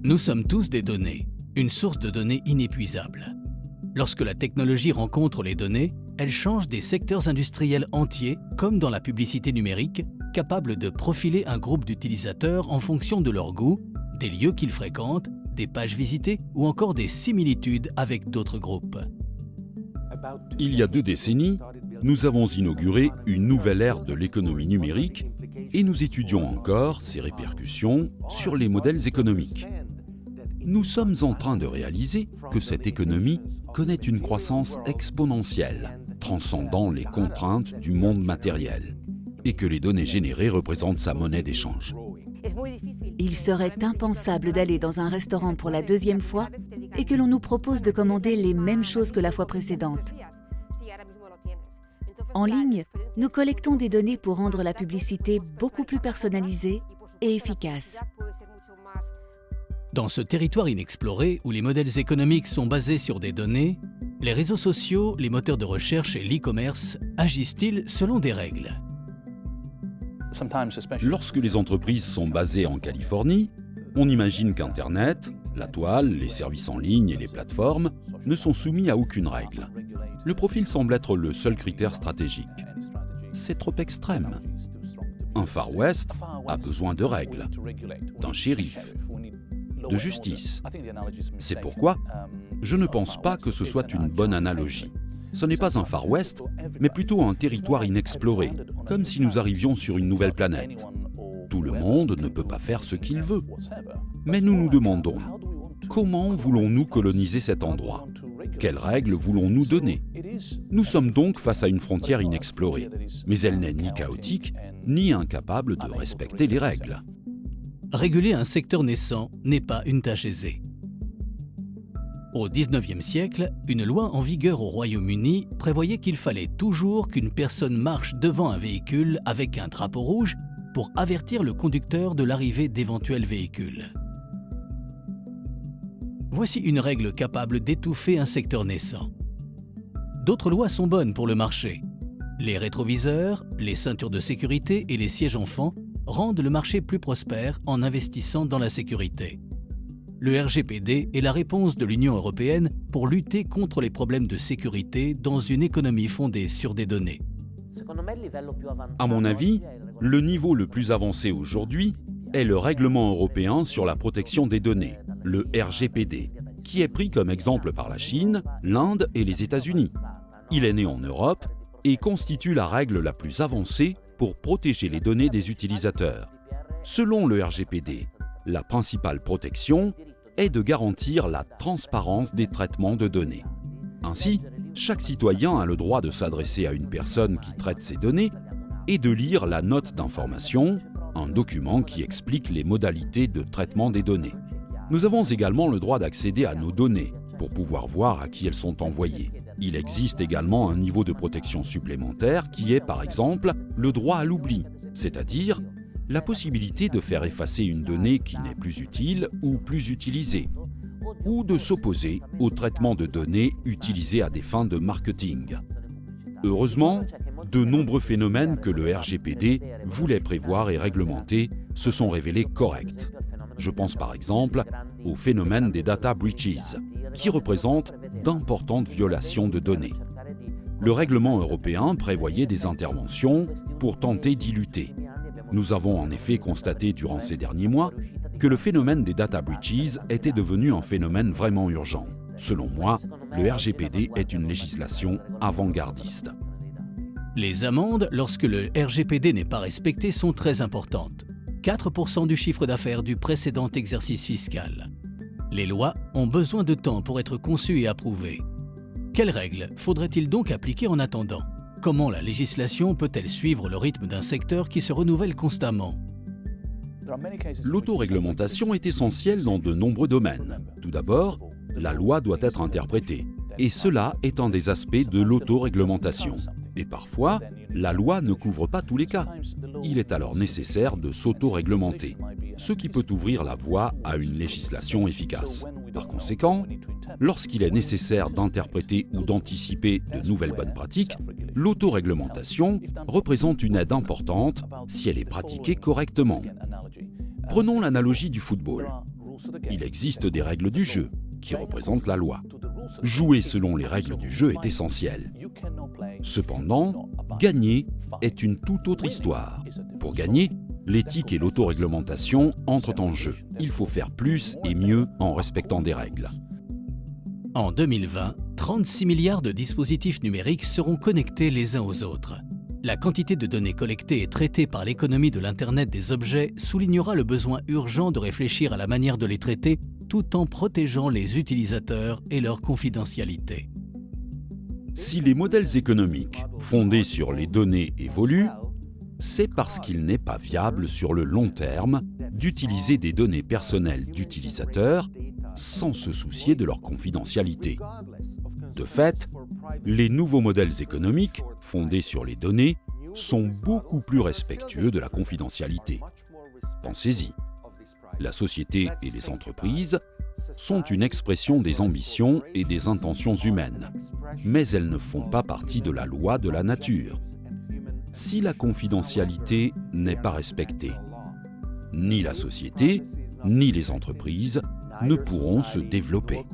Nous sommes tous des données, une source de données inépuisable. Lorsque la technologie rencontre les données, elle change des secteurs industriels entiers, comme dans la publicité numérique, capable de profiler un groupe d'utilisateurs en fonction de leurs goûts, des lieux qu'ils fréquentent, des pages visitées ou encore des similitudes avec d'autres groupes. Il y a 2 décennies, nous avons inauguré une nouvelle ère de l'économie numérique et nous étudions encore ses répercussions sur les modèles économiques. Nous sommes en train de réaliser que cette économie connaît une croissance exponentielle, transcendant les contraintes du monde matériel, et que les données générées représentent sa monnaie d'échange. Il serait impensable d'aller dans un restaurant pour la 2e fois et que l'on nous propose de commander les mêmes choses que la fois précédente. En ligne, nous collectons des données pour rendre la publicité beaucoup plus personnalisée et efficace. Dans ce territoire inexploré où les modèles économiques sont basés sur des données, les réseaux sociaux, les moteurs de recherche et l'e-commerce agissent-ils selon des règles? Lorsque les entreprises sont basées en Californie, on imagine qu'Internet, la toile, les services en ligne et les plateformes ne sont soumis à aucune règle. Le profil semble être le seul critère stratégique. C'est trop extrême. Un Far West a besoin de règles, d'un shérif, de justice. C'est pourquoi je ne pense pas que ce soit une bonne analogie. Ce n'est pas un Far West, mais plutôt un territoire inexploré, comme si nous arrivions sur une nouvelle planète. Tout le monde ne peut pas faire ce qu'il veut. Mais nous nous demandons, comment voulons-nous coloniser cet endroit? Quelles règles voulons-nous donner? Nous sommes donc face à une frontière inexplorée, mais elle n'est ni chaotique, ni incapable de respecter les règles. Réguler un secteur naissant n'est pas une tâche aisée. Au XIXe siècle, une loi en vigueur au Royaume-Uni prévoyait qu'il fallait toujours qu'une personne marche devant un véhicule avec un drapeau rouge pour avertir le conducteur de l'arrivée d'éventuels véhicules. Voici une règle capable d'étouffer un secteur naissant. D'autres lois sont bonnes pour le marché. Les rétroviseurs, les ceintures de sécurité et les sièges enfants rendent le marché plus prospère en investissant dans la sécurité. Le RGPD est la réponse de l'Union européenne pour lutter contre les problèmes de sécurité dans une économie fondée sur des données. À mon avis, le niveau le plus avancé aujourd'hui est le règlement européen sur la protection des données, le RGPD, qui est pris comme exemple par la Chine, l'Inde et les États-Unis. Il est né en Europe et constitue la règle la plus avancée pour protéger les données des utilisateurs. Selon le RGPD, la principale protection est de garantir la transparence des traitements de données. Ainsi, chaque citoyen a le droit de s'adresser à une personne qui traite ces données et de lire la note d'information, un document qui explique les modalités de traitement des données. Nous avons également le droit d'accéder à nos données pour pouvoir voir à qui elles sont envoyées. Il existe également un niveau de protection supplémentaire qui est, par exemple, le droit à l'oubli, c'est-à-dire la possibilité de faire effacer une donnée qui n'est plus utile ou plus utilisée, ou de s'opposer au traitement de données utilisées à des fins de marketing. Heureusement, de nombreux phénomènes que le RGPD voulait prévoir et réglementer se sont révélés corrects. Je pense par exemple au phénomène des data breaches, qui représentent d'importantes violations de données. Le règlement européen prévoyait des interventions pour tenter d'y lutter. Nous avons en effet constaté durant ces derniers mois que le phénomène des data breaches était devenu un phénomène vraiment urgent. Selon moi, le RGPD est une législation avant-gardiste. Les amendes, lorsque le RGPD n'est pas respecté, sont très importantes. 4% du chiffre d'affaires du précédent exercice fiscal. Les lois ont besoin de temps pour être conçues et approuvées. Quelles règles faudrait-il donc appliquer en attendant? Comment la législation peut-elle suivre le rythme d'un secteur qui se renouvelle constamment? L'autoréglementation est essentielle dans de nombreux domaines. Tout d'abord, la loi doit être interprétée, et cela est un des aspects de l'autoréglementation. Et parfois, la loi ne couvre pas tous les cas. Il est alors nécessaire de s'autoréglementer, ce qui peut ouvrir la voie à une législation efficace. Par conséquent, lorsqu'il est nécessaire d'interpréter ou d'anticiper de nouvelles bonnes pratiques, l'autoréglementation représente une aide importante si elle est pratiquée correctement. Prenons l'analogie du football. Il existe des règles du jeu, qui représentent la loi. Jouer selon les règles du jeu est essentiel. Cependant, gagner est une toute autre histoire. Pour gagner, l'éthique et l'autoréglementation entrent en jeu. Il faut faire plus et mieux en respectant des règles. En 2020, 36 milliards de dispositifs numériques seront connectés les uns aux autres. La quantité de données collectées et traitées par l'économie de l'Internet des objets soulignera le besoin urgent de réfléchir à la manière de les traiter tout en protégeant les utilisateurs et leur confidentialité. Si les modèles économiques fondés sur les données évoluent, c'est parce qu'il n'est pas viable sur le long terme d'utiliser des données personnelles d'utilisateurs sans se soucier de leur confidentialité. De fait, les nouveaux modèles économiques fondés sur les données sont beaucoup plus respectueux de la confidentialité. Pensez-y. La société et les entreprises sont une expression des ambitions et des intentions humaines, mais elles ne font pas partie de la loi de la nature. Si la confidentialité n'est pas respectée, ni la société, ni les entreprises ne pourront se développer.